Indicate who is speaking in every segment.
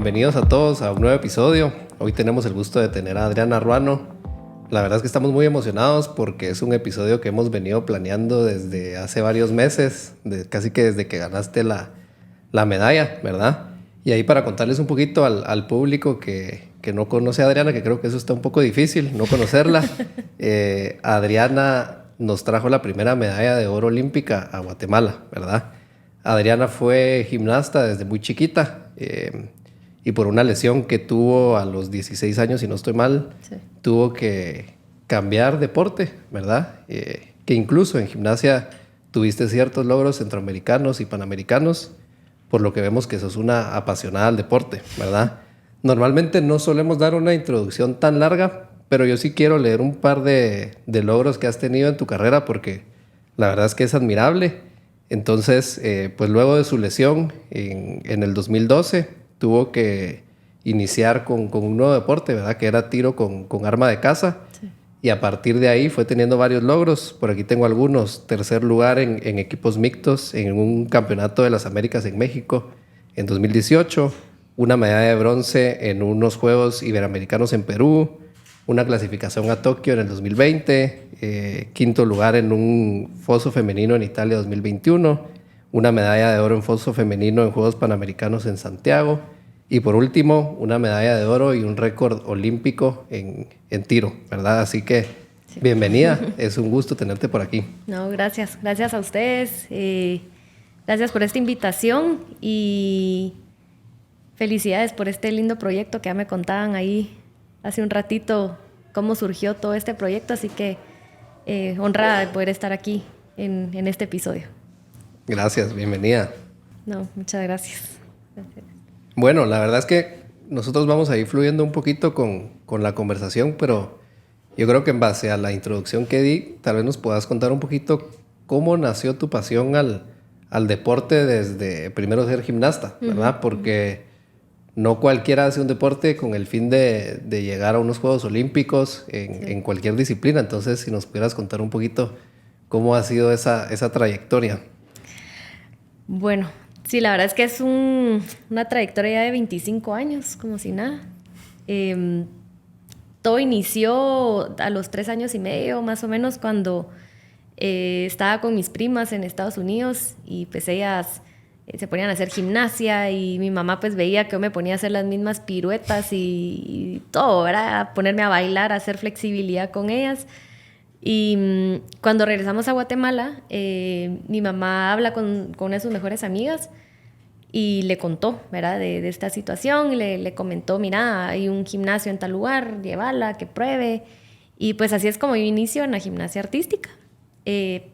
Speaker 1: Bienvenidos a todos a un nuevo episodio. Hoy tenemos el gusto de tener a Adriana Ruano. La verdad es que estamos muy emocionados porque es un episodio que hemos venido planeando desde hace varios meses, casi que desde que ganaste la medalla, ¿verdad? Y ahí para contarles un poquito al público que no conoce a Adriana, que creo que eso está un poco difícil, no conocerla. Adriana nos trajo la primera medalla de oro olímpica a Guatemala, ¿verdad? Adriana fue gimnasta desde muy chiquita y por una lesión que tuvo a los 16 años, si no estoy mal, sí, tuvo que cambiar deporte, ¿verdad? Que incluso en gimnasia tuviste ciertos logros centroamericanos y panamericanos, por lo que vemos que sos una apasionada al deporte, ¿verdad? Normalmente no solemos dar una introducción tan larga, pero yo sí quiero leer un par de logros que has tenido en tu carrera porque la verdad es que es admirable. Entonces, pues luego de su lesión en el 2012, tuvo que iniciar con un nuevo deporte, ¿verdad? Que era tiro con arma de caza. Sí. Y a partir de ahí fue teniendo varios logros. Por aquí tengo algunos. Tercer lugar en equipos mixtos en un campeonato de las Américas en México en 2018. Una medalla de bronce en unos Juegos Iberoamericanos en Perú. Una clasificación a Tokio en el 2020, quinto lugar en un foso femenino en Italia 2021, una medalla de oro en foso femenino en Juegos Panamericanos en Santiago y por último una medalla de oro y un récord olímpico en tiro, ¿verdad? Así que sí, bienvenida, es un gusto tenerte por aquí.
Speaker 2: No, gracias a ustedes, gracias por esta invitación y felicidades por este lindo proyecto que ya me contaban ahí hace un ratito cómo surgió todo este proyecto, así que honrada de poder estar aquí en este episodio.
Speaker 1: Gracias, bienvenida.
Speaker 2: No, muchas gracias.
Speaker 1: Bueno, la verdad es que nosotros vamos a ir fluyendo un poquito con la conversación, pero yo creo que en base a la introducción que di, tal vez nos puedas contar un poquito cómo nació tu pasión al deporte desde primero ser gimnasta, ¿verdad? Porque no cualquiera hace un deporte con el fin de llegar a unos Juegos Olímpicos en cualquier disciplina. Entonces, si nos pudieras contar un poquito cómo ha sido esa trayectoria.
Speaker 2: Bueno, sí, la verdad es que es una trayectoria ya de 25 años, como si nada. Todo inició a los 3 años y medio, más o menos, cuando estaba con mis primas en Estados Unidos y pues ellas se ponían a hacer gimnasia y mi mamá pues veía que yo me ponía a hacer las mismas piruetas y todo, ¿verdad? Ponerme a bailar, a hacer flexibilidad con ellas. Y cuando regresamos a Guatemala, mi mamá habla con una de sus mejores amigas y le contó, ¿verdad? De esta situación y le comentó, mira, hay un gimnasio en tal lugar, llévala, que pruebe. Y pues así es como yo inicio en la gimnasia artística. De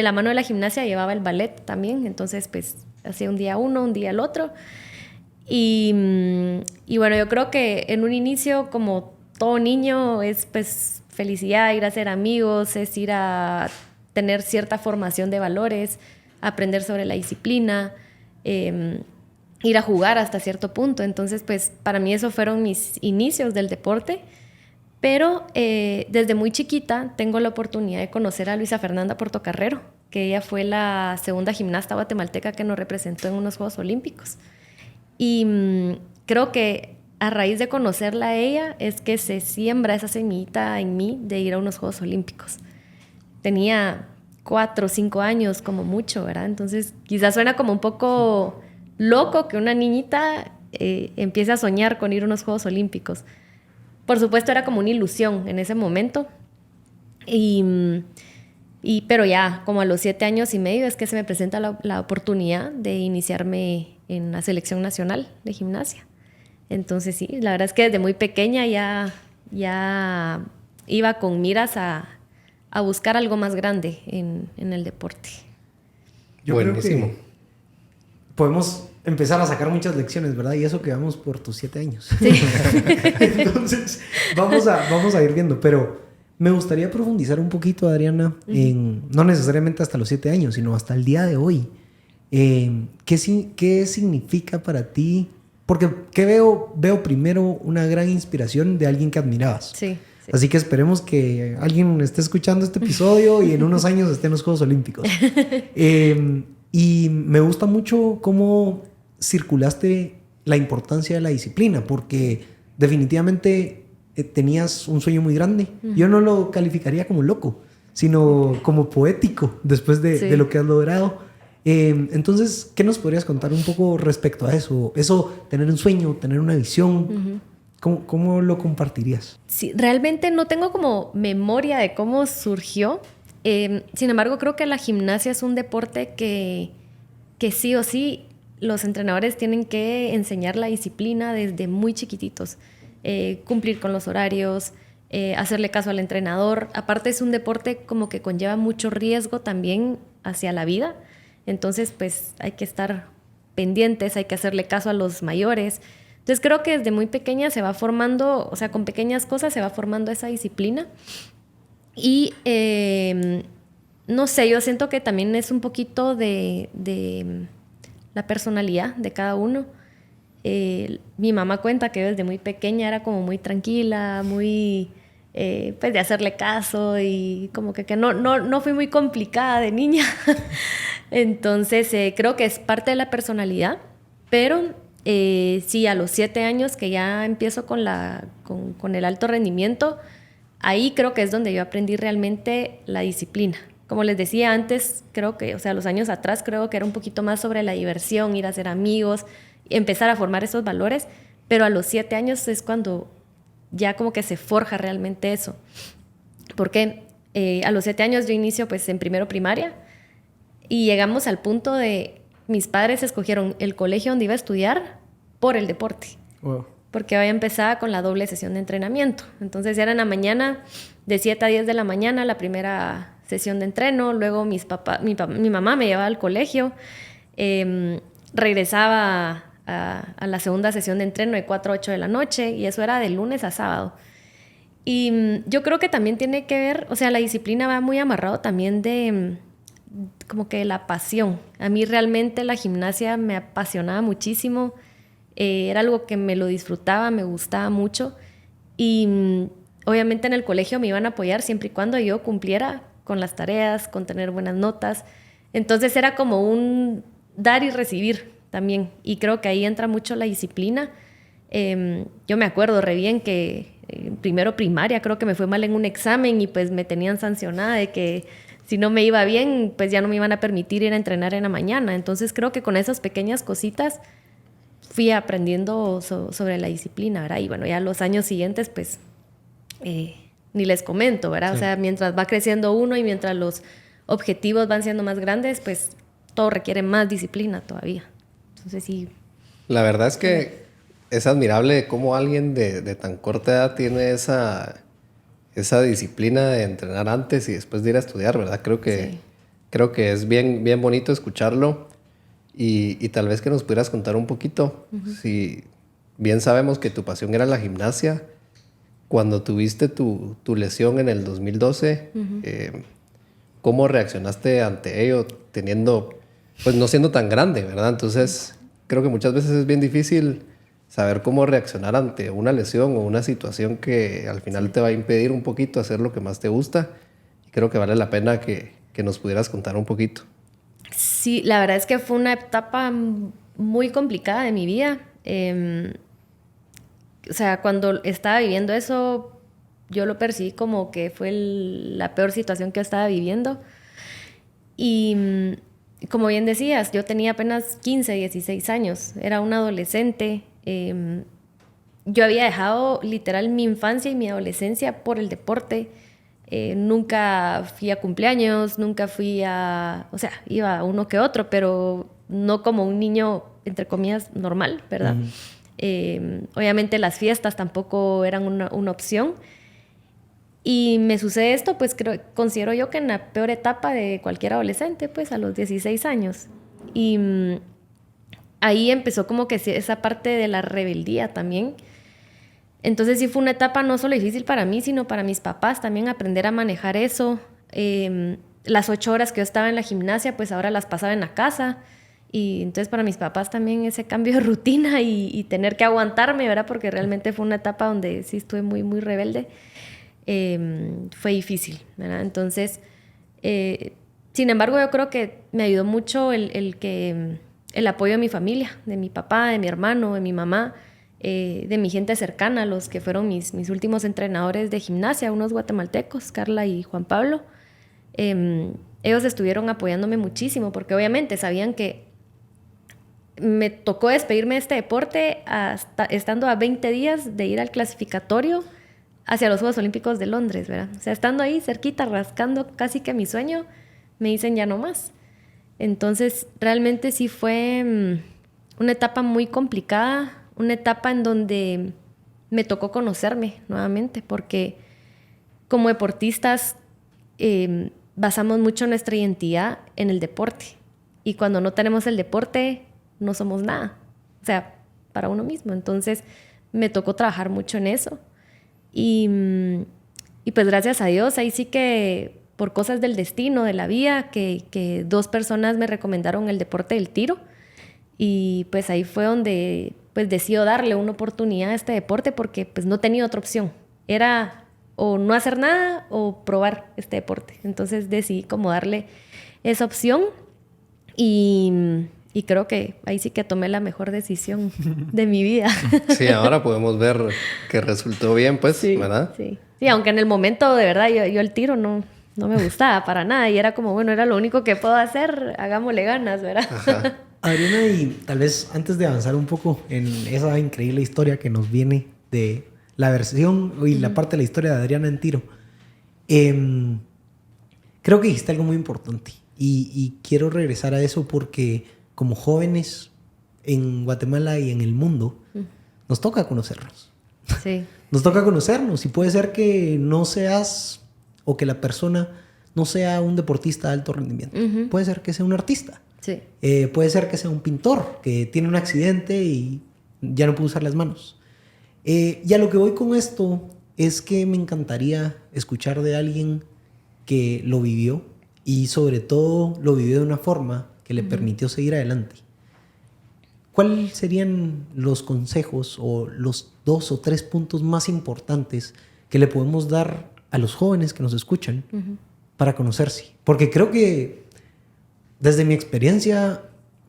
Speaker 2: la mano de la gimnasia llevaba el ballet también, entonces pues hacía un día uno, un día el otro. Y bueno, yo creo que en un inicio, como todo niño, es pues felicidad, ir a ser amigos, es ir a tener cierta formación de valores, aprender sobre la disciplina, ir a jugar hasta cierto punto. Entonces, pues para mí esos fueron mis inicios del deporte. Pero desde muy chiquita tengo la oportunidad de conocer a Luisa Fernanda Portocarrero, que ella fue la segunda gimnasta guatemalteca que nos representó en unos Juegos Olímpicos. Y creo que a raíz de conocerla a ella es que se siembra esa semillita en mí de ir a unos Juegos Olímpicos. Tenía 4 o 5 años como mucho, ¿verdad? Entonces quizás suena como un poco loco que una niñita empiece a soñar con ir a unos Juegos Olímpicos. Por supuesto era como una ilusión en ese momento, pero ya como a los 7 años y medio es que se me presenta la oportunidad de iniciarme en la selección nacional de gimnasia. Entonces sí, la verdad es que desde muy pequeña ya iba con miras a buscar algo más grande en el deporte.
Speaker 3: Yo Buenísimo. Creo que podemos empezar a sacar muchas lecciones, ¿verdad? Y eso que vamos por tus 7 años. Sí. Entonces, vamos a ir viendo. Pero me gustaría profundizar un poquito, Adriana, no necesariamente hasta los 7 años, sino hasta el día de hoy. ¿Qué significa para ti? Porque veo primero una gran inspiración de alguien que admirabas.
Speaker 2: Sí.
Speaker 3: Así que esperemos que alguien esté escuchando este episodio y en unos años esté en los Juegos Olímpicos. Y me gusta mucho cómo circulaste la importancia de la disciplina, porque definitivamente tenías un sueño muy grande. Yo no lo calificaría como loco, sino como poético después de lo que has logrado. Entonces, ¿qué nos podrías contar un poco respecto a eso? Eso, tener un sueño, tener una visión, ¿cómo lo compartirías?
Speaker 2: Sí, realmente no tengo como memoria de cómo surgió. Sin embargo, creo que la gimnasia es un deporte que sí o sí los entrenadores tienen que enseñar la disciplina desde muy chiquititos. Cumplir con los horarios, hacerle caso al entrenador. Aparte es un deporte como que conlleva mucho riesgo también hacia la vida. Entonces, pues hay que estar pendientes, hay que hacerle caso a los mayores. Entonces creo que desde muy pequeña se va formando, o sea, con pequeñas cosas se va formando esa disciplina. Y no sé, yo siento que también es un poquito de la personalidad de cada uno. Mi mamá cuenta que desde muy pequeña era como muy tranquila, muy pues de hacerle caso y como que no fui muy complicada de niña. Entonces creo que es parte de la personalidad, pero sí, a los 7 años que ya empiezo con el alto rendimiento, ahí creo que es donde yo aprendí realmente la disciplina. Como les decía antes, creo que, o sea, los años atrás creo que era un poquito más sobre la diversión, ir a hacer amigos, empezar a formar esos valores, pero a los 7 años es cuando ya como que se forja realmente eso. Porque a los 7 años yo inicio pues en primero primaria y llegamos al punto de mis padres escogieron el colegio donde iba a estudiar por el deporte. Wow. Porque hoy empezaba con la doble sesión de entrenamiento. Entonces era en la mañana, de 7 a 10 de la mañana, la primera sesión de entreno. Luego mi mamá me llevaba al colegio. Regresaba a la segunda sesión de entreno de 4 a 8 de la noche. Y eso era de lunes a sábado. Y yo creo que también tiene que ver, o sea, la disciplina va muy amarrado también de como que la pasión. A mí realmente la gimnasia me apasionaba muchísimo. Era algo que me lo disfrutaba, me gustaba mucho. Y obviamente en el colegio me iban a apoyar siempre y cuando yo cumpliera con las tareas, con tener buenas notas. Entonces era como un dar y recibir también. Y creo que ahí entra mucho la disciplina. Yo me acuerdo re bien que primero primaria creo que me fue mal en un examen y pues me tenían sancionada de que si no me iba bien, pues ya no me iban a permitir ir a entrenar en la mañana. Entonces creo que con esas pequeñas cositas fui aprendiendo sobre la disciplina, ¿verdad? Y bueno, ya los años siguientes, pues, ni les comento, ¿verdad? Sí. O sea, mientras va creciendo uno y mientras los objetivos van siendo más grandes, pues, todo requiere más disciplina todavía. Entonces, sí.
Speaker 1: La verdad es que es admirable cómo alguien de tan corta edad tiene esa disciplina de entrenar antes y después de ir a estudiar, ¿verdad? Creo que es bien, bien bonito escucharlo. Y tal vez que nos pudieras contar un poquito, si bien sabemos que tu pasión era la gimnasia, cuando tuviste tu lesión en el 2012, ¿cómo reaccionaste ante ello teniendo, pues no siendo tan grande, ¿verdad? Entonces creo que muchas veces es bien difícil saber cómo reaccionar ante una lesión o una situación que al final te va a impedir un poquito hacer lo que más te gusta. Y creo que vale la pena que nos pudieras contar un poquito.
Speaker 2: Sí, la verdad es que fue una etapa muy complicada de mi vida. O sea, cuando estaba viviendo eso, yo lo percibí como que fue la peor situación que estaba viviendo. Y como bien decías, yo tenía apenas 15, 16 años. Era una adolescente. Yo había dejado literal mi infancia y mi adolescencia por el deporte. Nunca fui a cumpleaños, nunca fui o sea, iba a uno que otro, pero no como un niño, entre comillas, normal, ¿verdad? Obviamente las fiestas tampoco eran una opción. Y me sucede esto, pues considero yo que en la peor etapa de cualquier adolescente, pues a los 16 años. Y ahí empezó como que esa parte de la rebeldía también. Entonces sí fue una etapa no solo difícil para mí, sino para mis papás también aprender a manejar eso. Las 8 horas que yo estaba en la gimnasia, pues ahora las pasaba en la casa. Y entonces para mis papás también ese cambio de rutina y tener que aguantarme, ¿verdad? Porque realmente fue una etapa donde sí estuve muy, muy rebelde. Fue difícil, ¿verdad? Entonces, sin embargo, yo creo que me ayudó mucho el que el apoyo de mi familia, de mi papá, de mi hermano, de mi mamá, de mi gente cercana, los que fueron mis últimos entrenadores de gimnasia, unos guatemaltecos, Carla y Juan Pablo. Ellos estuvieron apoyándome muchísimo porque obviamente sabían que me tocó despedirme de este deporte estando a 20 días de ir al clasificatorio hacia los Juegos Olímpicos de Londres, ¿verdad? O sea, estando ahí cerquita, rascando casi que mi sueño, me dicen ya no más. Entonces, realmente sí fue una etapa muy complicada, una etapa en donde me tocó conocerme nuevamente, porque como deportistas basamos mucho nuestra identidad en el deporte. Y cuando no tenemos el deporte, no somos nada. O sea, para uno mismo. Entonces, me tocó trabajar mucho en eso. Y pues gracias a Dios, ahí sí que por cosas del destino, de la vida, que 2 personas me recomendaron el deporte del tiro. Y pues ahí fue donde pues decido darle una oportunidad a este deporte porque pues no tenía otra opción. Era o no hacer nada o probar este deporte. Entonces decidí como darle esa opción y creo que ahí sí que tomé la mejor decisión de mi vida.
Speaker 1: Sí, ahora podemos ver que resultó bien, pues,
Speaker 2: sí,
Speaker 1: ¿verdad?
Speaker 2: Sí, aunque en el momento de verdad yo el tiro no me gustaba para nada y era como, bueno, era lo único que puedo hacer, hagámosle ganas, ¿verdad?
Speaker 3: Ajá. Adriana, y tal vez antes de avanzar un poco en esa increíble historia que nos viene de la versión y la parte de la historia de Adriana en tiro, creo que dijiste algo muy importante y quiero regresar a eso porque como jóvenes en Guatemala y en el mundo nos toca conocernos.
Speaker 2: Sí.
Speaker 3: Nos toca conocernos y puede ser que no seas o que la persona no sea un deportista de alto rendimiento. Puede ser que sea un artista.
Speaker 2: Sí.
Speaker 3: Puede ser que sea un pintor que tiene un accidente y ya no puede usar las manos. Y a lo que voy con esto es que me encantaría escuchar de alguien que lo vivió y sobre todo lo vivió de una forma que le permitió seguir adelante. ¿Cuáles serían los consejos o los 2 o 3 puntos más importantes que le podemos dar a los jóvenes que nos escuchan para conocerse? Porque creo que desde mi experiencia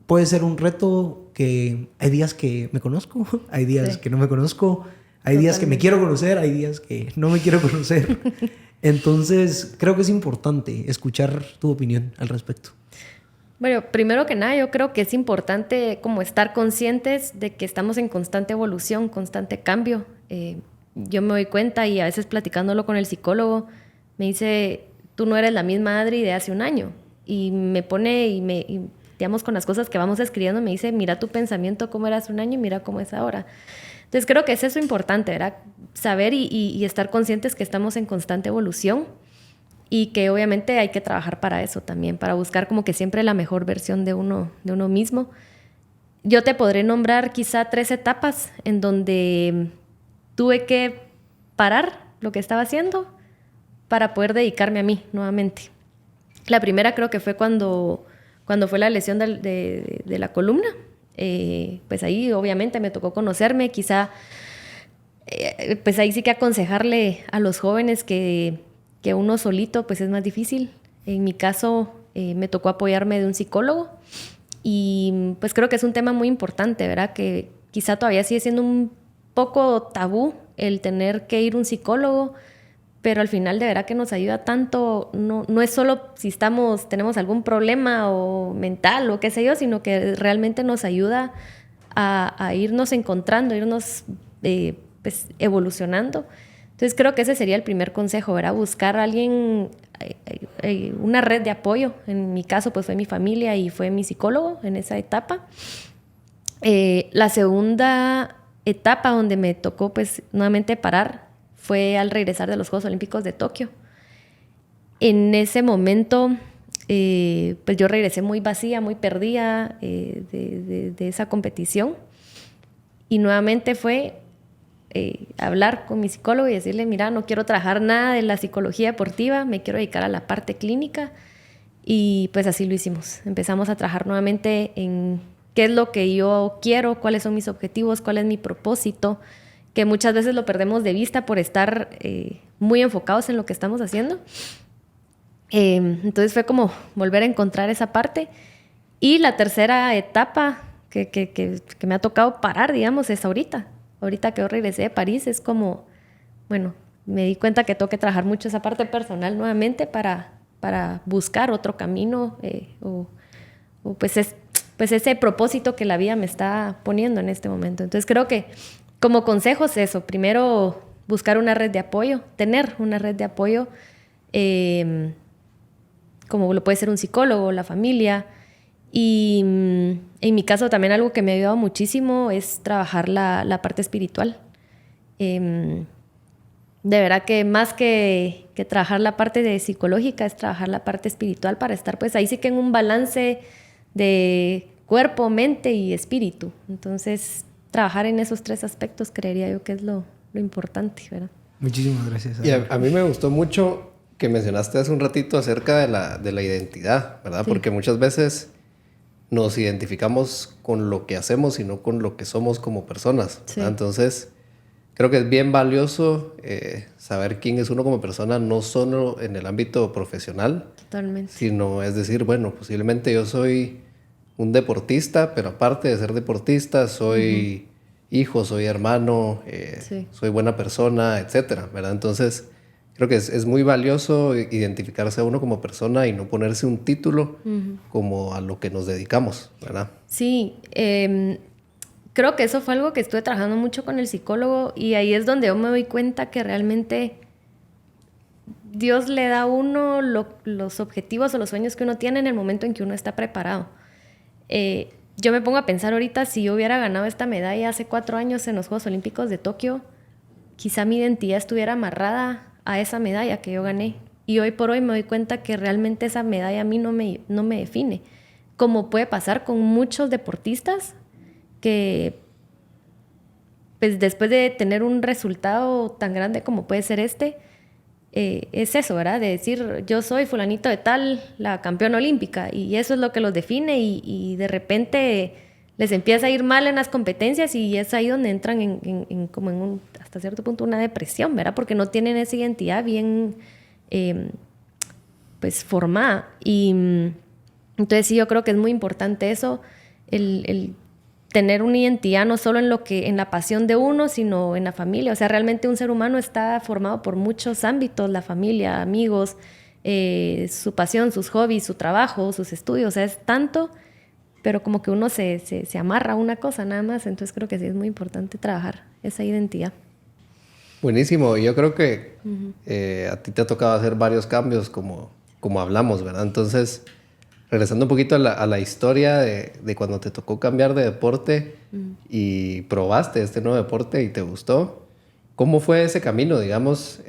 Speaker 3: puede ser un reto que hay días que me conozco, hay días que no me conozco, hay días que me quiero conocer, hay días que no me quiero conocer. Entonces, creo que es importante escuchar tu opinión al respecto.
Speaker 2: Bueno, primero que nada, yo creo que es importante como estar conscientes de que estamos en constante evolución, constante cambio. Yo me doy cuenta y a veces platicándolo con el psicólogo, me dice, tú no eres la misma Adri de hace un año. Y me pone y digamos, con las cosas que vamos escribiendo, me dice, mira tu pensamiento cómo era hace un año y mira cómo es ahora. Entonces creo que es eso importante, ¿verdad? Saber y estar conscientes que estamos en constante evolución y que obviamente hay que trabajar para eso también, para buscar como que siempre la mejor versión de uno mismo. Yo te podré nombrar quizá 3 etapas en donde tuve que parar lo que estaba haciendo para poder dedicarme a mí nuevamente. La primera creo que fue cuando fue la lesión de la columna. Pues ahí obviamente me tocó conocerme, quizá pues ahí sí que aconsejarle a los jóvenes que uno solito pues es más difícil. En mi caso me tocó apoyarme de un psicólogo y pues creo que es un tema muy importante, ¿verdad? Que quizá todavía sigue siendo un poco tabú el tener que ir a un psicólogo, pero al final de verdad que nos ayuda tanto, no es solo si tenemos algún problema o mental o qué sé yo, sino que realmente nos ayuda a irnos encontrando, irnos pues, evolucionando. Entonces creo que ese sería el primer consejo, ¿verdad? Buscar a alguien, una red de apoyo. En mi caso pues fue mi familia y fue mi psicólogo en esa etapa. La segunda etapa donde me tocó pues nuevamente parar fue al regresar de los Juegos Olímpicos de Tokio. En ese momento, pues yo regresé muy vacía, muy perdida de esa competición. Y nuevamente fue hablar con mi psicólogo y decirle, mira, no quiero trabajar nada de la psicología deportiva, me quiero dedicar a la parte clínica. Y pues así lo hicimos. Empezamos a trabajar nuevamente en qué es lo que yo quiero, cuáles son mis objetivos, cuál es mi propósito, que muchas veces lo perdemos de vista por estar muy enfocados en lo que estamos haciendo. Entonces fue como volver a encontrar esa parte Y la tercera etapa que me ha tocado parar, digamos, es ahorita. Ahorita que yo regresé de París, es como, bueno, me di cuenta que tengo que trabajar mucho esa parte personal nuevamente para buscar otro camino o pues ese propósito que la vida me está poniendo en este momento. Entonces creo que como consejos eso, primero buscar una red de apoyo, tener una red de apoyo, como lo puede ser un psicólogo, la familia. Y en mi caso también algo que me ha ayudado muchísimo es trabajar la parte espiritual. De verdad que más que trabajar la parte psicológica es trabajar la parte espiritual para estar pues ahí sí que en un balance de cuerpo, mente y espíritu. Entonces trabajar en esos 3 aspectos creería yo que es lo importante, ¿verdad?
Speaker 3: Muchísimas gracias.
Speaker 1: Y a mí me gustó mucho que mencionaste hace un ratito acerca de la identidad, ¿verdad? Sí. Porque muchas veces nos identificamos con lo que hacemos y no con lo que somos como personas. Sí. Entonces, creo que es bien valioso saber quién es uno como persona, no solo en el ámbito profesional.
Speaker 2: Totalmente.
Speaker 1: Sino, es decir, bueno, posiblemente yo soy un deportista, pero aparte de ser deportista, soy hijo, soy hermano, sí. Soy buena persona, etcétera, ¿verdad? Entonces, creo que es muy valioso identificarse a uno como persona y no ponerse un título como a lo que nos dedicamos, ¿verdad?
Speaker 2: Sí, creo que eso fue algo que estuve trabajando mucho con el psicólogo y ahí es donde yo me doy cuenta que realmente Dios le da a uno los objetivos o los sueños que uno tiene en el momento en que uno está preparado. Yo me pongo a pensar ahorita, si yo hubiera ganado esta medalla hace 4 años en los Juegos Olímpicos de Tokio, quizá mi identidad estuviera amarrada a esa medalla que yo gané. Y hoy por hoy me doy cuenta que realmente esa medalla a mí no me define. Como puede pasar con muchos deportistas que pues después de tener un resultado tan grande como puede ser es eso, ¿verdad? De decir, yo soy fulanito de tal, la campeona olímpica, y eso es lo que los define y de repente les empieza a ir mal en las competencias y es ahí donde entran hasta cierto punto una depresión, ¿verdad? Porque no tienen esa identidad bien pues formada. Y entonces sí, yo creo que es muy importante eso, el tener una identidad no solo en la pasión de uno, sino en la familia. O sea, realmente un ser humano está formado por muchos ámbitos, la familia, amigos, su pasión, sus hobbies, su trabajo, sus estudios. O sea, es tanto, pero como que uno se amarra a una cosa nada más. Entonces creo que sí es muy importante trabajar esa identidad.
Speaker 1: Buenísimo. Yo creo que a ti te ha tocado hacer varios cambios como hablamos, ¿verdad? Entonces, regresando un poquito a la historia de cuando te tocó cambiar de deporte y probaste este nuevo deporte y te gustó, ¿cómo fue ese camino? Digamos,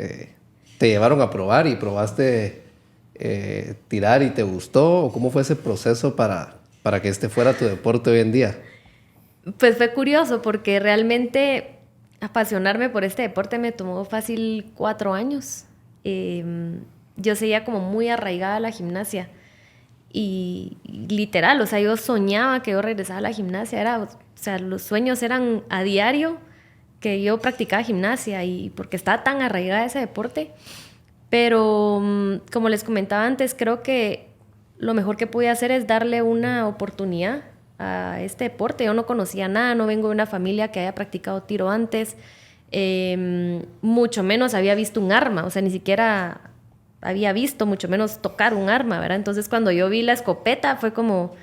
Speaker 1: ¿te llevaron a probar y probaste tirar y te gustó? ¿O cómo fue ese proceso para que este fuera tu deporte hoy en día?
Speaker 2: Pues fue curioso porque realmente apasionarme por este deporte me tomó fácil 4 años. Yo seguía como muy arraigada a la gimnasia. Y literal, o sea, yo soñaba que yo regresaba a la gimnasia. O sea, los sueños eran a diario que yo practicaba gimnasia y porque estaba tan arraigada a ese deporte. Pero como les comentaba antes, creo que lo mejor que pude hacer es darle una oportunidad a este deporte. Yo no conocía nada, no vengo de una familia que haya practicado tiro antes, mucho menos había visto un arma, o sea, ni siquiera había visto, mucho menos tocar un arma, ¿verdad? Entonces cuando yo vi la escopeta fue como,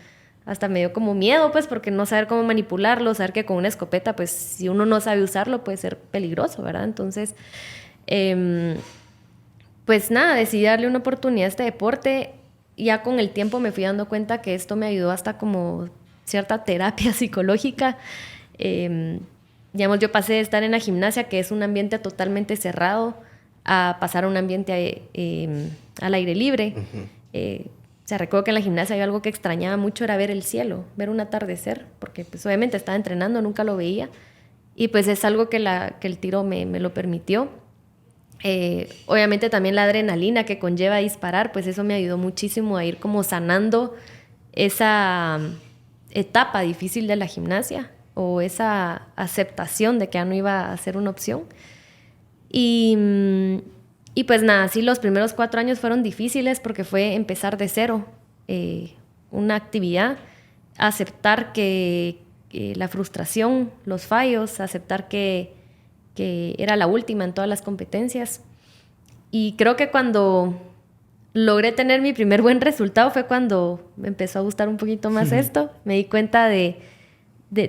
Speaker 2: hasta me dio como miedo, pues, porque no saber cómo manipularlo, saber que con una escopeta, pues, si uno no sabe usarlo puede ser peligroso, ¿verdad? Entonces, pues nada, decidí darle una oportunidad a este deporte. Ya con el tiempo me fui dando cuenta que esto me ayudó hasta como cierta terapia psicológica. Digamos, yo pasé de estar en la gimnasia, que es un ambiente totalmente cerrado, a pasar a un ambiente al aire libre. O sea, recuerdo que en la gimnasia había algo que extrañaba mucho, era ver el cielo, ver un atardecer, porque pues obviamente estaba entrenando, nunca lo veía. Y pues es algo que el tiro me lo permitió. Obviamente también la adrenalina que conlleva disparar, pues eso me ayudó muchísimo a ir como sanando esa etapa difícil de la gimnasia o esa aceptación de que ya no iba a ser una opción. Y pues nada, sí, los primeros 4 años fueron difíciles porque fue empezar de cero una actividad aceptar que la frustración, los fallos, aceptar que era la última en todas las competencias. Y creo que cuando logré tener mi primer buen resultado fue cuando me empezó a gustar un poquito más esto. Me di cuenta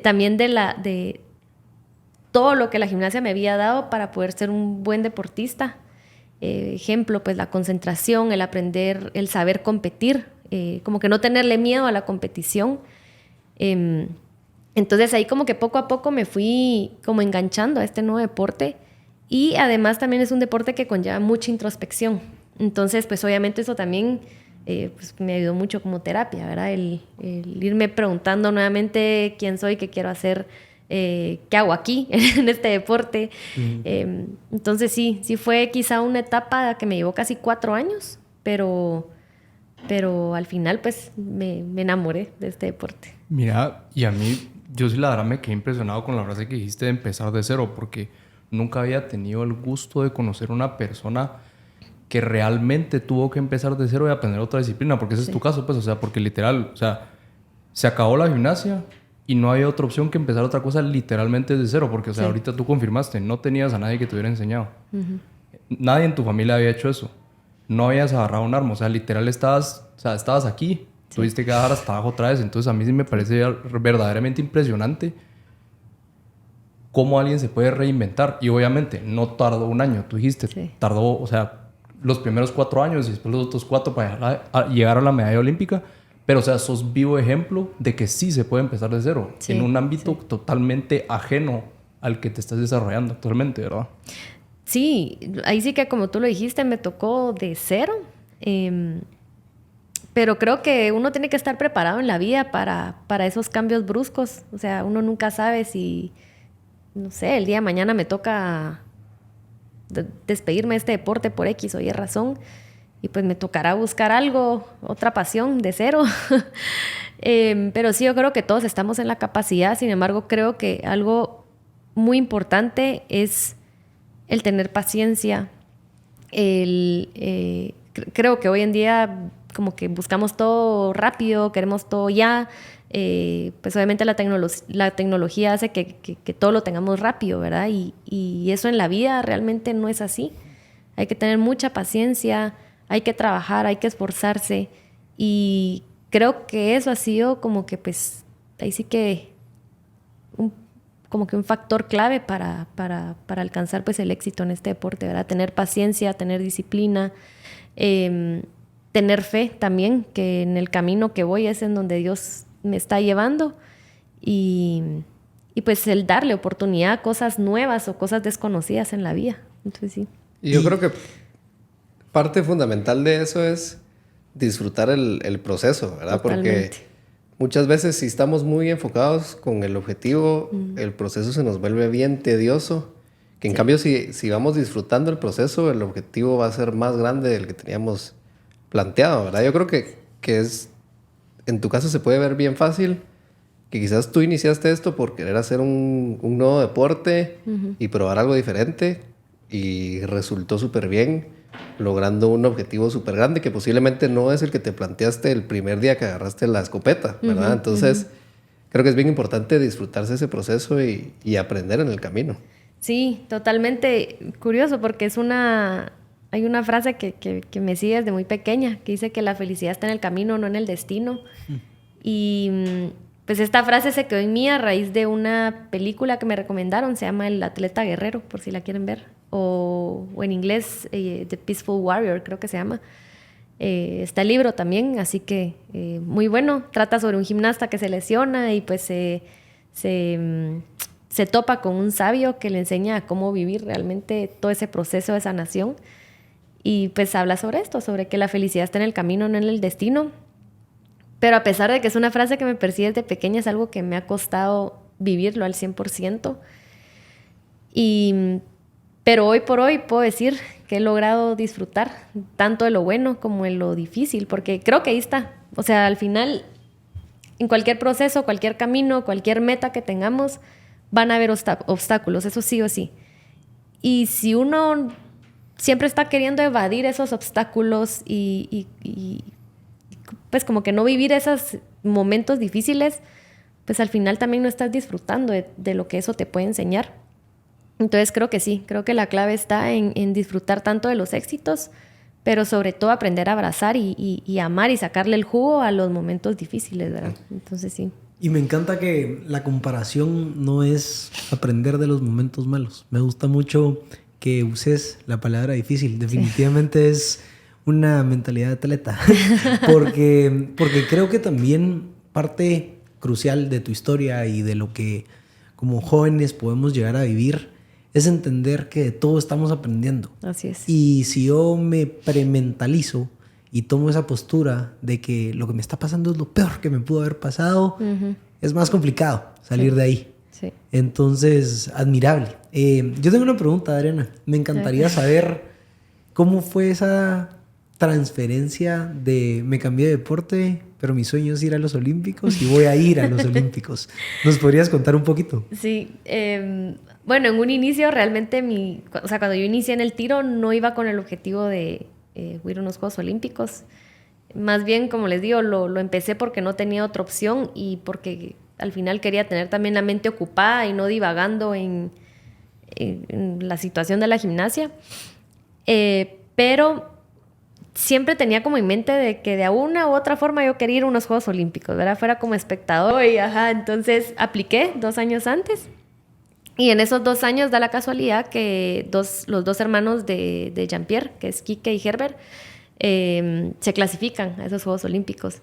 Speaker 2: también de todo lo que la gimnasia me había dado para poder ser un buen deportista. Ejemplo, pues la concentración, el aprender, el saber competir, como que no tenerle miedo a la competición. Entonces ahí como que poco a poco me fui como enganchando a este nuevo deporte, y además también es un deporte que conlleva mucha introspección. Entonces pues obviamente eso también pues, me ayudó mucho como terapia, ¿verdad? El irme preguntando nuevamente quién soy, qué quiero hacer, qué hago aquí en este deporte. Entonces sí fue quizá una etapa que me llevó casi 4 años, pero al final pues me enamoré de este deporte.
Speaker 4: Mira, y a mí, yo sí la verdad me quedé impresionado con la frase que dijiste de empezar de cero, porque nunca había tenido el gusto de conocer una persona que realmente tuvo que empezar de cero y aprender otra disciplina, porque ese es tu caso, pues, o sea, porque literal, o sea, se acabó la gimnasia y no había otra opción que empezar otra cosa literalmente de cero, porque, o sea, ahorita tú confirmaste, no tenías a nadie que te hubiera enseñado. Nadie en tu familia había hecho eso. No habías agarrado un arma, o sea, literal estabas aquí, tuviste que bajar hasta abajo otra vez. Entonces a mí sí me parece verdaderamente impresionante cómo alguien se puede reinventar. Y obviamente no tardó 1 año, tú dijiste, tardó, o sea, los primeros 4 años y después los otros 4 para llegar a la medalla olímpica. Pero, o sea, sos vivo ejemplo de que sí se puede empezar de cero en un ámbito totalmente ajeno al que te estás desarrollando actualmente, ¿verdad?
Speaker 2: Sí, ahí sí que como tú lo dijiste, me tocó de cero. Pero creo que uno tiene que estar preparado en la vida para esos cambios bruscos. O sea, uno nunca sabe si, no sé, el día de mañana me toca despedirme de este deporte por X o Y razón. Y pues me tocará buscar algo, otra pasión de cero. Pero sí, yo creo que todos estamos en la capacidad. Sin embargo, creo que algo muy importante es el tener paciencia. Creo que hoy en día como que buscamos todo rápido, queremos todo ya. Pues obviamente la tecnología hace que todo lo tengamos rápido, ¿verdad? Y eso en la vida realmente no es así. Hay que tener mucha paciencia, hay que trabajar, hay que esforzarse. Y creo que eso ha sido como que pues ahí sí que como que un factor clave para alcanzar pues el éxito en este deporte, ¿verdad? Tener paciencia, tener disciplina, tener fe también, que en el camino que voy es en donde Dios me está llevando, y pues el darle oportunidad a cosas nuevas o cosas desconocidas en la vida. Entonces sí.
Speaker 1: Y yo creo que parte fundamental de eso es disfrutar el proceso, ¿verdad?
Speaker 2: Totalmente.
Speaker 1: Porque muchas veces si estamos muy enfocados con el objetivo, el proceso se nos vuelve bien tedioso. Que en cambio si vamos disfrutando el proceso, el objetivo va a ser más grande del que teníamos planteado, ¿verdad? Yo creo que es, en tu caso se puede ver bien fácil, que quizás tú iniciaste esto por querer hacer un nuevo deporte y probar algo diferente, y resultó súper bien, logrando un objetivo súper grande que posiblemente no es el que te planteaste el primer día que agarraste la escopeta, ¿verdad? Entonces, creo que es bien importante disfrutarse ese proceso y aprender en el camino.
Speaker 2: Sí, totalmente curioso, porque hay una frase que me sigue desde muy pequeña, que dice que la felicidad está en el camino, no en el destino. Y pues esta frase se quedó en mí a raíz de una película que me recomendaron, se llama El Atleta Guerrero, por si la quieren ver, o en inglés The Peaceful Warrior, creo que se llama. Está el libro también, así que muy bueno. Trata sobre un gimnasta que se lesiona y pues se topa con un sabio que le enseña cómo vivir realmente todo ese proceso de sanación. Y pues habla sobre esto, sobre que la felicidad está en el camino, no en el destino. Pero a pesar de que es una frase que me persigue desde pequeña, es algo que me ha costado vivirlo al 100%. Pero hoy por hoy puedo decir que he logrado disfrutar tanto de lo bueno como de lo difícil, porque creo que ahí está. O sea, al final, en cualquier proceso, cualquier camino, cualquier meta que tengamos, van a haber obstáculos, eso sí o sí. Y si uno siempre está queriendo evadir esos obstáculos y pues como que no vivir esas momentos difíciles, pues al final también no estás disfrutando de lo que eso te puede enseñar. Entonces creo que sí, creo que la clave está en disfrutar tanto de los éxitos, pero sobre todo aprender a abrazar y amar y sacarle el jugo a los momentos difíciles, ¿verdad? Entonces sí.
Speaker 3: Y me encanta que la comparación no es aprender de los momentos malos. Me gusta mucho que uses la palabra difícil. Definitivamente es una mentalidad de atleta. porque creo que también parte crucial de tu historia y de lo que como jóvenes podemos llegar a vivir es entender que de todo estamos aprendiendo.
Speaker 2: Así es.
Speaker 3: Y si yo me prementalizo y tomo esa postura de que lo que me está pasando es lo peor que me pudo haber pasado, es más complicado salir de ahí.
Speaker 2: Sí.
Speaker 3: Entonces, admirable. Yo tengo una pregunta, Adriana. Me encantaría saber cómo fue esa transferencia de me cambié de deporte, pero mi sueño es ir a los Olímpicos y voy a ir a los Olímpicos. ¿Nos podrías contar un poquito?
Speaker 2: Sí. Bueno, en un inicio realmente cuando yo inicié en el tiro no iba con el objetivo de ir a unos Juegos Olímpicos. Más bien, como les digo, lo empecé porque no tenía otra opción y porque al final quería tener también la mente ocupada y no divagando en la situación de la gimnasia. Pero siempre tenía como en mente de que de una u otra forma yo quería ir a unos Juegos Olímpicos, ¿verdad? Fuera como espectador y entonces apliqué 2 años antes. Y en esos 2 años da la casualidad que los dos hermanos de Jean-Pierre, que es Quique y Herbert, se clasifican a esos Juegos Olímpicos.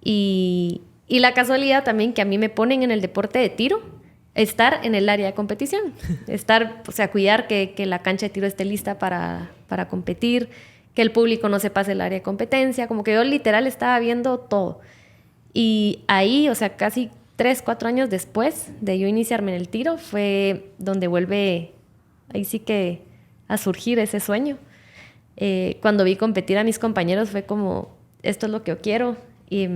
Speaker 2: Y la casualidad también que a mí me ponen en el deporte de tiro, estar en el área de competición. Cuidar que la cancha de tiro esté lista para competir, que el público no se pase el área de competencia. Como que yo literal estaba viendo todo. Y ahí, casi 3-4 años después de yo iniciarme en el tiro, fue donde vuelve, ahí sí que a surgir ese sueño. Cuando vi competir a mis compañeros fue como, esto es lo que yo quiero. Y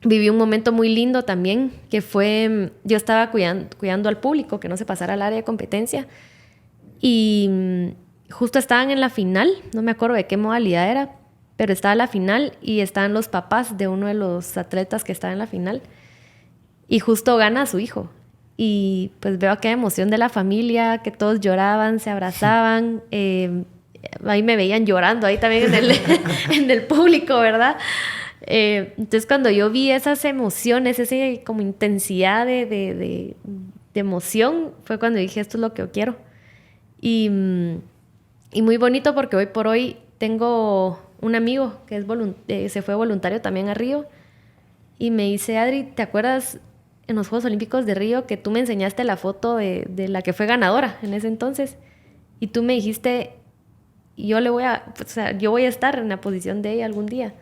Speaker 2: viví un momento muy lindo también, que fue, yo estaba cuidando al público, que no se pasara al área de competencia. Y justo estaban en la final, no me acuerdo de qué modalidad era, pero estaba la final y estaban los papás de uno de los atletas que estaba en la final. Y justo gana a su hijo. Y pues veo aquella emoción de la familia, que todos lloraban, se abrazaban. Ahí me veían llorando, ahí también en el público, ¿verdad? Entonces cuando yo vi esas emociones, esa como intensidad de emoción, fue cuando dije, esto es lo que yo quiero. Y muy bonito porque hoy por hoy tengo un amigo que se fue voluntario también a Río. Y me dice, Adri, ¿te acuerdas en los Juegos Olímpicos de Río que tú me enseñaste la foto de la que fue ganadora en ese entonces? Y tú me dijiste, yo voy a estar en la posición de ella algún día.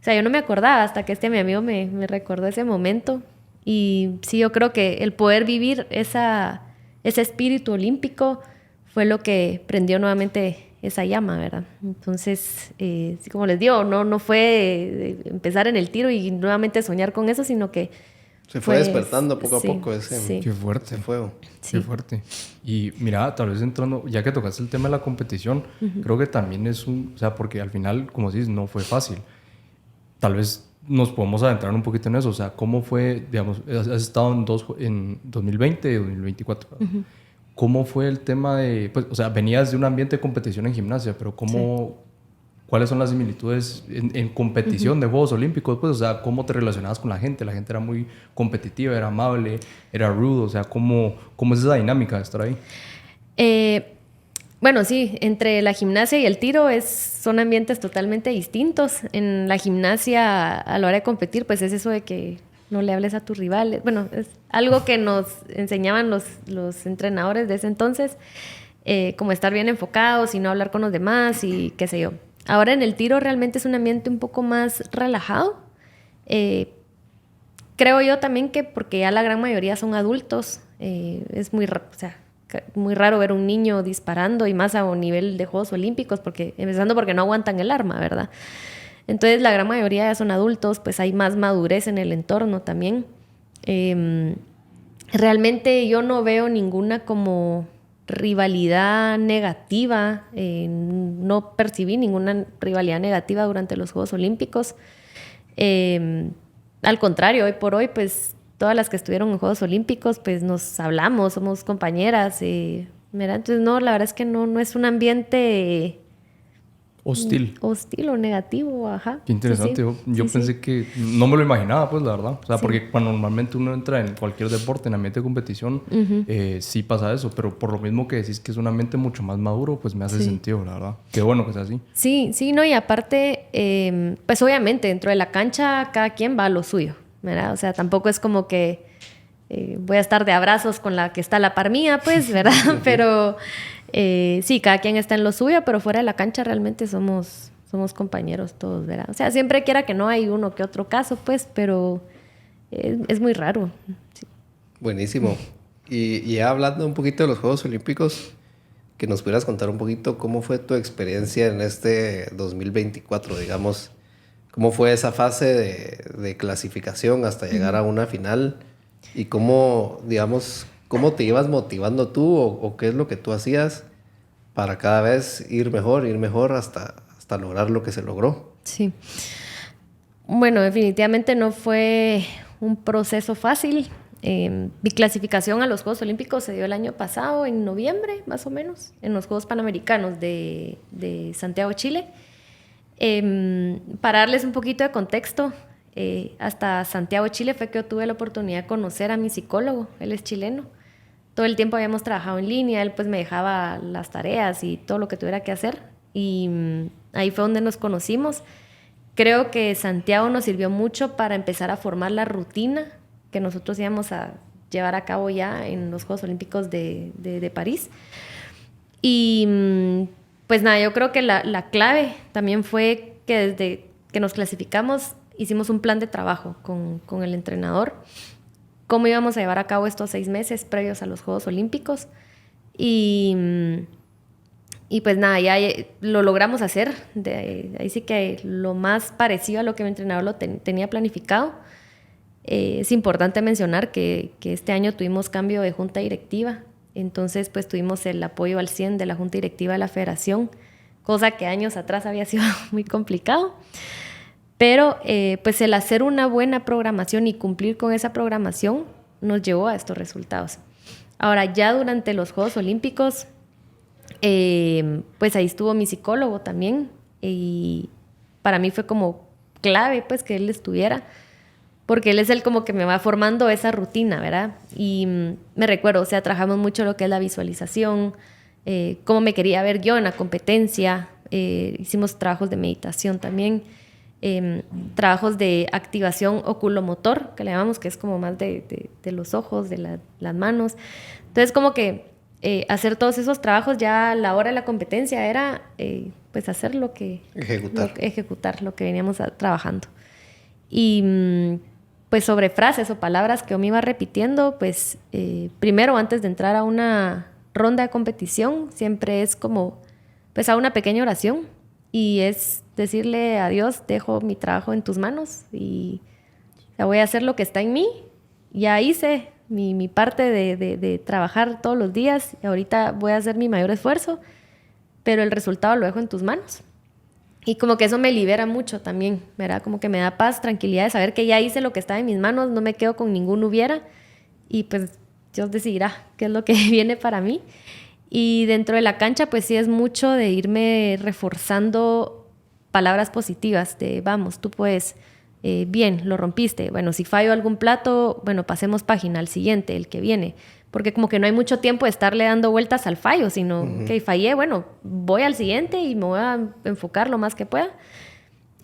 Speaker 2: Yo no me acordaba hasta que mi amigo me recordó ese momento. Y sí, yo creo que el poder vivir ese espíritu olímpico fue lo que prendió nuevamente esa llama, ¿verdad? Entonces, sí, como les digo, no fue empezar en el tiro y nuevamente soñar con eso, sino que
Speaker 1: se fue despertando poco a poco
Speaker 4: Qué fuerte.
Speaker 1: ese fuego.
Speaker 2: Sí.
Speaker 4: Qué fuerte. Y mira, tal vez entrando, ya que tocaste el tema de la competición, creo que también es porque al final, como dices, no fue fácil. Tal vez nos podemos adentrar un poquito en eso. ¿Cómo fue, digamos, has estado en 2020 y 2024? ¿Cómo fue el tema de, venías de un ambiente de competición en gimnasia, pero ¿cuáles son las similitudes en competición de Juegos Olímpicos? ¿Cómo te relacionabas con la gente? La gente era muy competitiva, era amable, era rudo. ¿Cómo es esa dinámica de estar ahí?
Speaker 2: Bueno, sí, entre la gimnasia y el tiro son ambientes totalmente distintos. En la gimnasia, a la hora de competir, pues es eso de que no le hables a tus rivales. Bueno, es algo que nos enseñaban los entrenadores de ese entonces, como estar bien enfocados y no hablar con los demás y qué sé yo. Ahora en el tiro realmente es un ambiente un poco más relajado. Creo yo también que porque ya la gran mayoría son adultos, es muy raro ver un niño disparando y más a un nivel de Juegos Olímpicos, empezando porque no aguantan el arma, ¿verdad? Entonces la gran mayoría ya son adultos, pues hay más madurez en el entorno también. Realmente yo no veo ninguna como rivalidad negativa, no percibí ninguna rivalidad negativa durante los Juegos Olímpicos. al contrario, hoy por hoy, pues todas las que estuvieron en Juegos Olímpicos, pues nos hablamos, somos compañeras. Mira, entonces no, la verdad es que no es un ambiente
Speaker 4: hostil
Speaker 2: o negativo, ajá.
Speaker 4: Qué interesante.
Speaker 2: Sí,
Speaker 4: yo pensé que no me lo imaginaba, pues la verdad, o sea, porque cuando normalmente uno entra en cualquier deporte, en ambiente de competición, sí pasa eso, pero por lo mismo que decís que es un ambiente mucho más maduro, pues me hace sentido, la verdad. Qué bueno que sea así.
Speaker 2: Sí, no, y aparte, pues obviamente dentro de la cancha cada quien va a lo suyo, ¿verdad? O sea, tampoco es como que voy a estar de abrazos con la que está a la par mía, pues, ¿verdad? Pero sí, cada quien está en lo suyo, pero fuera de la cancha realmente somos compañeros todos, ¿verdad? O sea, siempre quiera que no hay uno que otro caso, pues, pero es muy raro. Sí.
Speaker 1: Buenísimo. Y ya hablando un poquito de los Juegos Olímpicos, que nos pudieras contar un poquito cómo fue tu experiencia en este 2024, digamos, cómo fue esa fase de clasificación hasta llegar a una final y cómo, digamos, cómo te ibas motivando tú o qué es lo que tú hacías para cada vez ir mejor hasta lograr lo que se logró.
Speaker 2: Sí. Bueno, definitivamente no fue un proceso fácil. Mi clasificación a los Juegos Olímpicos se dio el año pasado, en noviembre, más o menos, en los Juegos Panamericanos de Santiago, Chile. Para darles un poquito de contexto, hasta Santiago, Chile, fue que yo tuve la oportunidad de conocer a mi psicólogo. Él es chileno. Todo el tiempo habíamos trabajado en línea, él pues me dejaba las tareas y todo lo que tuviera que hacer. Y ahí fue donde nos conocimos. Creo que Santiago nos sirvió mucho para empezar a formar la rutina que nosotros íbamos a llevar a cabo ya en los Juegos Olímpicos de París. Y pues nada, yo creo que la clave también fue que desde que nos clasificamos hicimos un plan de trabajo con el entrenador, cómo íbamos a llevar a cabo estos 6 meses previos a los Juegos Olímpicos. Y pues nada, ya lo logramos hacer. Ahí sí que lo más parecido a lo que mi entrenador tenía planificado. Es importante mencionar que este año tuvimos cambio de junta directiva. Entonces, pues tuvimos el apoyo al 100 de la junta directiva de la federación, cosa que años atrás había sido muy complicado. Pero pues el hacer una buena programación y cumplir con esa programación nos llevó a estos resultados. Ahora, ya durante los Juegos Olímpicos, pues ahí estuvo mi psicólogo también, y para mí fue como clave pues que él estuviera, porque él es el como que me va formando esa rutina, ¿verdad? Y me recuerdo, o sea, trabajamos mucho lo que es la visualización, cómo me quería ver yo en la competencia, hicimos trabajos de meditación también, trabajos de activación oculomotor, que le llamamos, que es como más de los ojos, de las manos. Entonces como que hacer todos esos trabajos ya a la hora de la competencia era pues hacer lo que... Ejecutar lo que veníamos trabajando. Y pues sobre frases o palabras que yo me iba repitiendo, pues primero antes de entrar a una ronda de competición siempre es como pues a una pequeña oración y es decirle a Dios, dejo mi trabajo en tus manos y voy a hacer lo que está en mí. Ya hice mi parte de trabajar todos los días y ahorita voy a hacer mi mayor esfuerzo, pero el resultado lo dejo en tus manos. Y como que eso me libera mucho también, ¿verdad? Como que me da paz, tranquilidad de saber que ya hice lo que estaba en mis manos, no me quedo con ningún hubiera y pues Dios decidirá qué es lo que viene para mí. Y dentro de la cancha pues sí es mucho de irme reforzando palabras positivas de vamos, tú puedes, bien, lo rompiste. Bueno, si fallo algún plato, bueno, pasemos página al siguiente, el que viene. Porque como que no hay mucho tiempo de estarle dando vueltas al fallo, sino que fallé, bueno, voy al siguiente y me voy a enfocar lo más que pueda.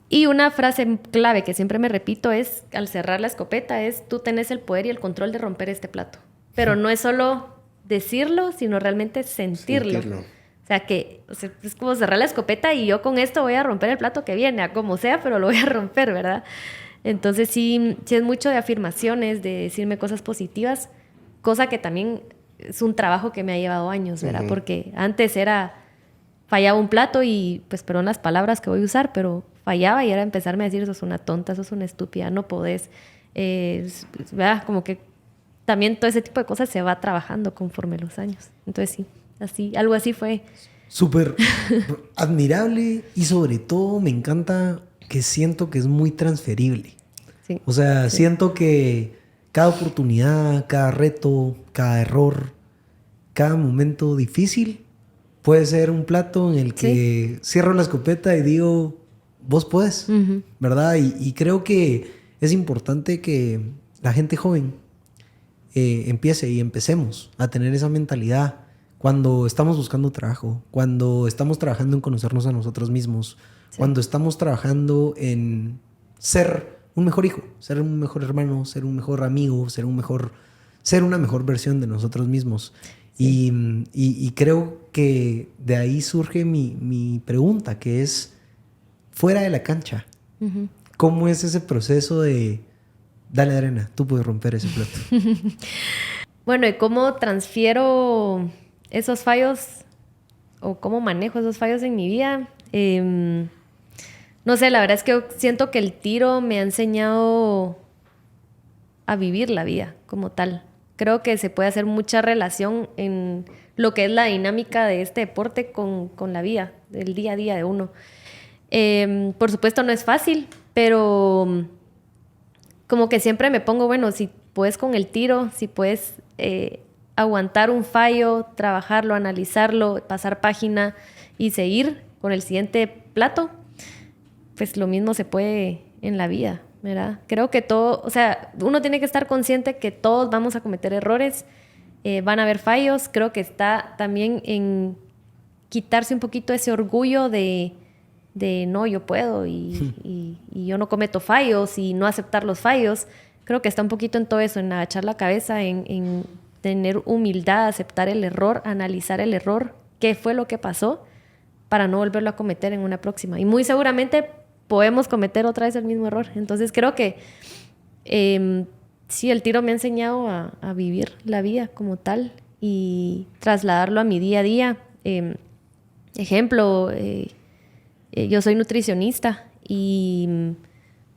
Speaker 2: Y una frase clave que siempre me repito es, al cerrar la escopeta, es tú tenés el poder y el control de romper este plato. Pero no es solo decirlo, sino realmente sentirlo. O sea, que es como cerrar la escopeta y yo con esto voy a romper el plato que viene, a como sea, pero lo voy a romper, ¿verdad? Entonces sí es mucho de afirmaciones, de decirme cosas positivas, cosa que también es un trabajo que me ha llevado años, ¿verdad? Porque antes fallaba un plato y, pues, perdón las palabras que voy a usar, pero fallaba y era empezarme a decir, sos una tonta, sos una estúpida, no podés, ¿verdad? Como que también todo ese tipo de cosas se va trabajando conforme los años. Entonces sí, algo así fue.
Speaker 3: Súper admirable y sobre todo me encanta que siento que es muy transferible.
Speaker 2: Sí.
Speaker 3: O sea, siento que cada oportunidad, cada reto, cada error, cada momento difícil puede ser un plato en el que cierro la escopeta y digo, vos puedes, ¿verdad? Y creo que es importante que la gente joven empecemos a tener esa mentalidad cuando estamos buscando trabajo, cuando estamos trabajando en conocernos a nosotros mismos, cuando estamos trabajando en ser un mejor hijo, ser un mejor hermano, ser un mejor amigo, ser una mejor versión de nosotros mismos. Sí. Y creo que de ahí surge mi pregunta, que es, fuera de la cancha, ¿cómo es ese proceso de, dale arena, tú puedes romper ese plato?
Speaker 2: Bueno, ¿y cómo transfiero esos fallos o cómo manejo esos fallos en mi vida? No sé, la verdad es que siento que el tiro me ha enseñado a vivir la vida como tal. Creo que se puede hacer mucha relación en lo que es la dinámica de este deporte con la vida, del día a día de uno. Por supuesto no es fácil, pero como que siempre me pongo, bueno, si puedes con el tiro, si puedes aguantar un fallo, trabajarlo, analizarlo, pasar página y seguir con el siguiente plato, pues lo mismo se puede en la vida, ¿verdad? Creo que todo, o sea, uno tiene que estar consciente que todos vamos a cometer errores, van a haber fallos. Creo que está también en quitarse un poquito ese orgullo de no, yo puedo y yo no cometo fallos y no aceptar los fallos. Creo que está un poquito en todo eso, en agachar la cabeza, en tener humildad, aceptar el error, analizar el error, qué fue lo que pasó, para no volverlo a cometer en una próxima. Y muy seguramente podemos cometer otra vez el mismo error. Entonces creo que sí, el tiro me ha enseñado a vivir la vida como tal y trasladarlo a mi día a día. Ejemplo, yo soy nutricionista y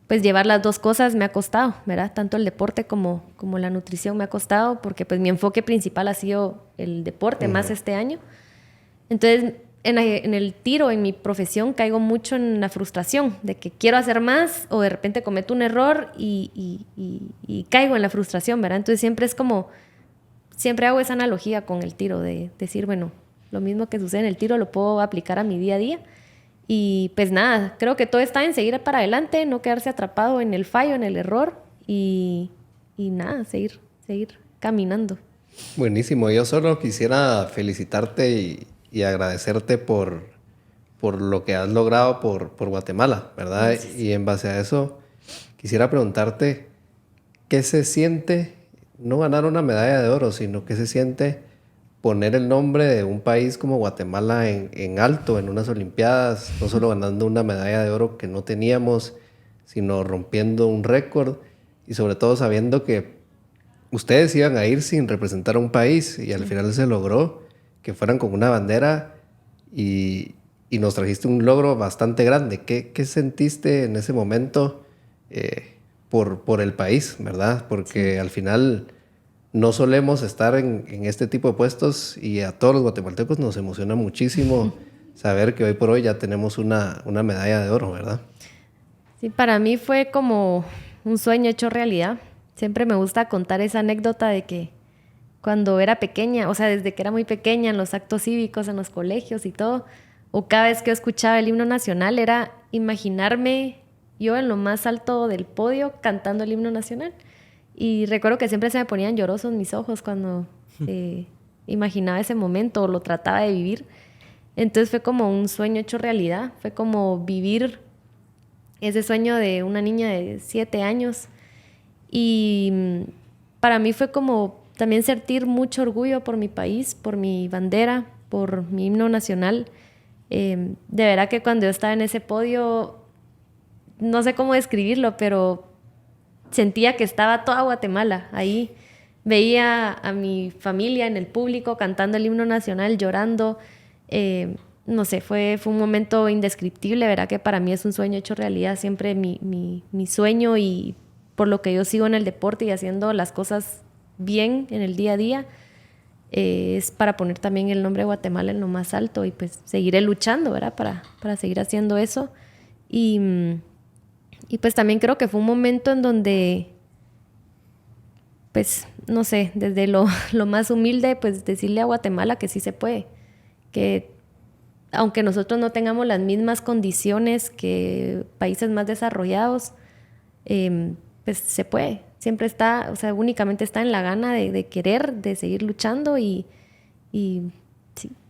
Speaker 2: pues llevar las dos cosas me ha costado, ¿verdad? Tanto el deporte como la nutrición me ha costado, porque pues mi enfoque principal ha sido el deporte más este año. Entonces, en el tiro, en mi profesión, caigo mucho en la frustración de que quiero hacer más o de repente cometo un error y caigo en la frustración, ¿verdad? Entonces siempre hago esa analogía con el tiro de decir, bueno, lo mismo que sucede en el tiro lo puedo aplicar a mi día a día. Y pues nada, creo que todo está en seguir para adelante, no quedarse atrapado en el fallo, en el error y nada, seguir caminando.
Speaker 1: Buenísimo, yo solo quisiera felicitarte y agradecerte por lo que has logrado por Guatemala, ¿verdad? Gracias. Y en base a eso, quisiera preguntarte, ¿qué se siente no ganar una medalla de oro, sino qué se siente poner el nombre de un país como Guatemala en alto en unas Olimpiadas, no solo ganando una medalla de oro que no teníamos, sino rompiendo un récord y sobre todo sabiendo que ustedes iban a ir sin representar a un país y al final se logró que fueran con una bandera y nos trajiste un logro bastante grande. ¿Qué sentiste en ese momento por el país, verdad? Porque al final no solemos estar en este tipo de puestos y a todos los guatemaltecos nos emociona muchísimo saber que hoy por hoy ya tenemos una medalla de oro, ¿verdad?
Speaker 2: Sí, para mí fue como un sueño hecho realidad. Siempre me gusta contar esa anécdota de que cuando era pequeña, o sea, desde que era muy pequeña, en los actos cívicos, en los colegios y todo, o cada vez que escuchaba el himno nacional, era imaginarme yo en lo más alto del podio cantando el himno nacional. Y recuerdo que siempre se me ponían llorosos mis ojos cuando imaginaba ese momento o lo trataba de vivir. Entonces fue como un sueño hecho realidad, fue como vivir ese sueño de una niña de 7 años. Y para mí fue como también sentir mucho orgullo por mi país, por mi bandera, por mi himno nacional. De verdad que cuando yo estaba en ese podio, no sé cómo describirlo, pero sentía que estaba toda Guatemala ahí. Veía a mi familia en el público cantando el himno nacional, llorando. No sé, fue un momento indescriptible, ¿verdad? Que para mí es un sueño hecho realidad. Siempre mi sueño y por lo que yo sigo en el deporte y haciendo las cosas bien en el día a día, es para poner también el nombre de Guatemala en lo más alto y pues seguiré luchando, ¿verdad? Para seguir haciendo eso. Y Y pues también creo que fue un momento en donde, pues, no sé, desde lo más humilde, pues decirle a Guatemala que sí se puede. Que aunque nosotros no tengamos las mismas condiciones que países más desarrollados, pues se puede. Siempre está, o sea, únicamente está en la gana de querer, de seguir luchando y sí,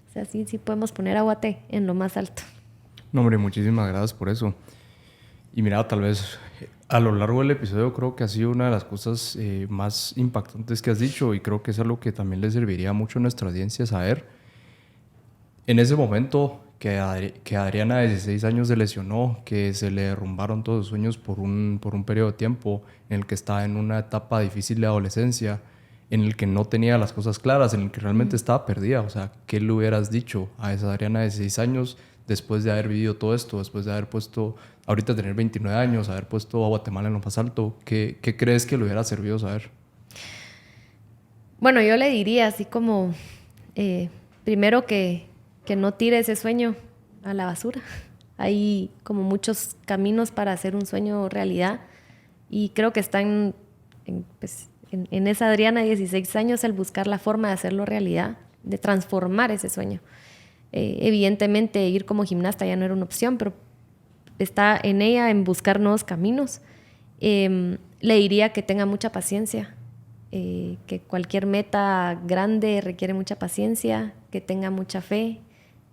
Speaker 2: o sea, sí podemos poner a Guate en lo más alto.
Speaker 4: No, hombre, muchísimas gracias por eso. Y mira, tal vez a lo largo del episodio creo que ha sido una de las cosas más impactantes que has dicho, y creo que es algo que también le serviría mucho a nuestra audiencia saber. En ese momento que Adriana de 16 años se lesionó, que se le derrumbaron todos sus sueños por un periodo de tiempo en el que estaba en una etapa difícil de adolescencia, en el que no tenía las cosas claras, en el que realmente estaba perdida. O sea, ¿qué le hubieras dicho a esa Adriana de 16 años después de haber vivido todo esto, después de haber puesto, ahorita tener 29 años, haber puesto a Guatemala en lo más alto? ¿Qué crees que le hubiera servido saber?
Speaker 2: Bueno, yo le diría así como, primero que no tire ese sueño a la basura. Hay como muchos caminos para hacer un sueño realidad, y creo que está en esa Adriana de 16 años el buscar la forma de hacerlo realidad, de transformar ese sueño. Evidentemente ir como gimnasta ya no era una opción, pero está en ella en buscar nuevos caminos. Le diría que tenga mucha paciencia, que cualquier meta grande requiere mucha paciencia, que tenga mucha fe,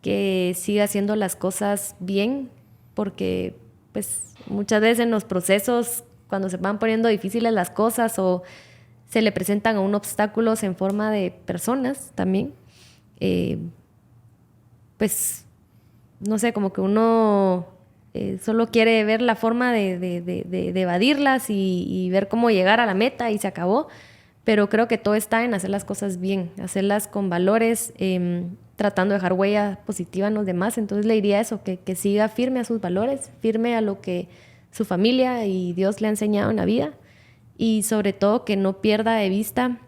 Speaker 2: que siga haciendo las cosas bien, porque pues muchas veces en los procesos, cuando se van poniendo difíciles las cosas o se le presentan a uno obstáculos en forma de personas también, pues no sé, como que uno solo quiere ver la forma de evadirlas y ver cómo llegar a la meta y se acabó. Pero creo que todo está en hacer las cosas bien, hacerlas con valores, tratando de dejar huella positiva en los demás. Entonces le diría eso, que siga firme a sus valores, firme a lo que su familia y Dios le ha enseñado en la vida, y sobre todo que no pierda de vista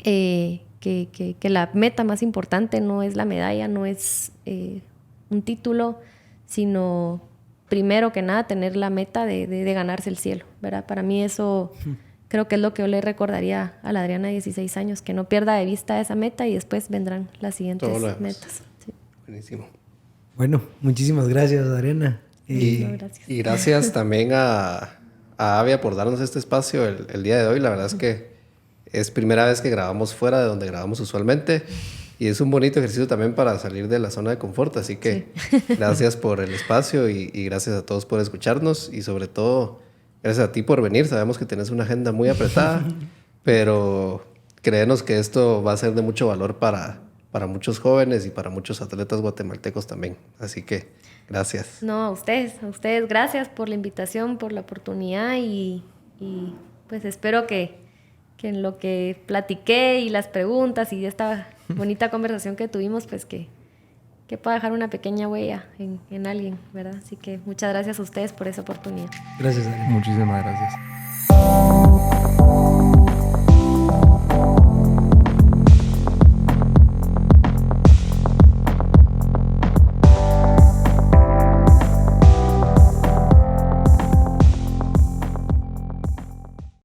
Speaker 2: que la meta más importante no es la medalla, no es un título, sino primero que nada tener la meta de ganarse el cielo, ¿verdad? Para mí eso creo que es lo que yo le recordaría a la Adriana de 16 años, que no pierda de vista esa meta y después vendrán las siguientes metas. Sí.
Speaker 1: Buenísimo.
Speaker 3: Bueno, muchísimas gracias, Adriana.
Speaker 1: Gracias. Y gracias también a Avia por darnos este espacio el día de hoy. La verdad es que es primera vez que grabamos fuera de donde grabamos usualmente, y es un bonito ejercicio también para salir de la zona de confort. Así que gracias por el espacio y gracias a todos por escucharnos, y sobre todo gracias a ti por venir. Sabemos que tenés una agenda muy apretada, pero créenos que esto va a ser de mucho valor para muchos jóvenes y para muchos atletas guatemaltecos también. Así que gracias.
Speaker 2: No, a ustedes gracias por la invitación, por la oportunidad, y pues espero que en lo que platiqué y las preguntas y esta bonita conversación que tuvimos, pues que pueda dejar una pequeña huella en alguien, ¿verdad? Así que muchas gracias a ustedes por esa oportunidad.
Speaker 3: Gracias, Adriana.
Speaker 4: Muchísimas gracias.